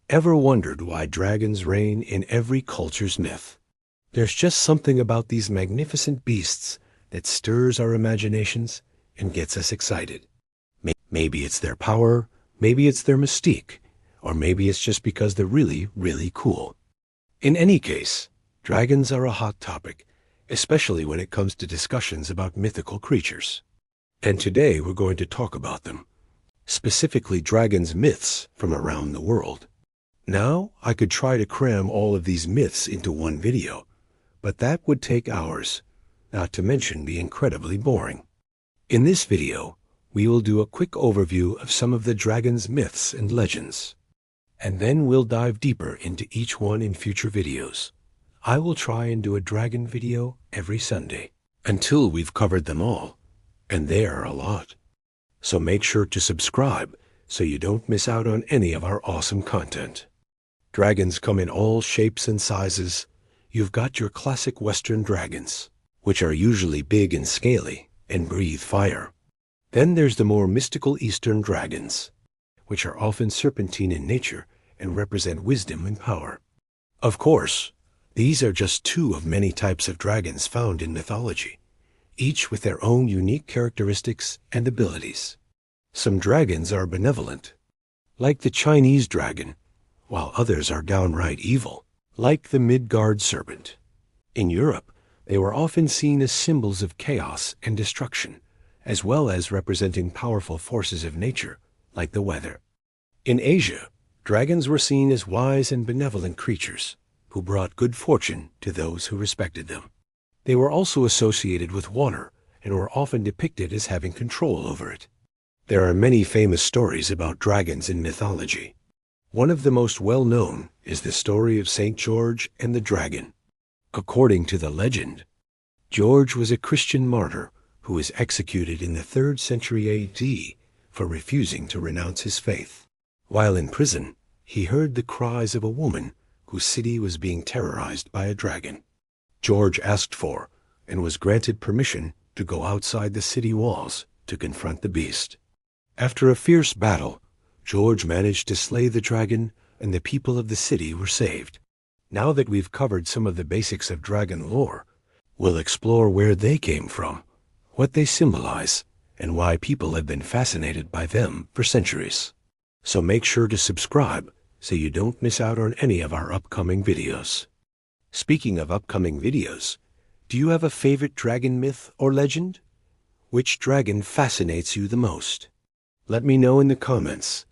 Ever wondered why dragons reign in every culture's myth? There's just something about these magnificent beasts that stirs our imaginations and gets us excited. Maybe it's their power, maybe it's their mystique, or maybe it's just because they're really, really cool. In any case, dragons are a hot topic, especially when it comes to discussions about mythical creatures. And today we're going to talk about them, specifically dragons' myths from around the world. Now, I could try to cram all of these myths into one video, but that would take hours, not to mention be incredibly boring. In this video, we will do a quick overview of some of the dragons' myths and legends, and then we'll dive deeper into each one in future videos. I will try and do a dragon video every Sunday, until we've covered them all, and there are a lot. So make sure to subscribe so you don't miss out on any of our awesome content. Dragons come in all shapes and sizes. You've got your classic Western dragons, which are usually big and scaly and breathe fire. Then there's the more mystical Eastern dragons, which are often serpentine in nature and represent wisdom and power. Of course, these are just two of many types of dragons found in mythology, each with their own unique characteristics and abilities. Some dragons are benevolent, like the Chinese dragon, while others are downright evil, like the Midgard serpent. In Europe, they were often seen as symbols of chaos and destruction, as well as representing powerful forces of nature, like the weather. In Asia, dragons were seen as wise and benevolent creatures who brought good fortune to those who respected them. They were also associated with water and were often depicted as having control over it. There are many famous stories about dragons in mythology. One of the most well-known is the story of St. George and the dragon. According to the legend, George was a Christian martyr who was executed in the 3rd century A.D. for refusing to renounce his faith. While in prison, he heard the cries of a woman whose city was being terrorized by a dragon. George asked for and was granted permission to go outside the city walls to confront the beast. After a fierce battle, George managed to slay the dragon, and the people of the city were saved. Now that we've covered some of the basics of dragon lore, we'll explore where they came from, what they symbolize, and why people have been fascinated by them for centuries. So make sure to subscribe so you don't miss out on any of our upcoming videos. Speaking of upcoming videos, do you have a favorite dragon myth or legend? Which dragon fascinates you the most? Let me know in the comments,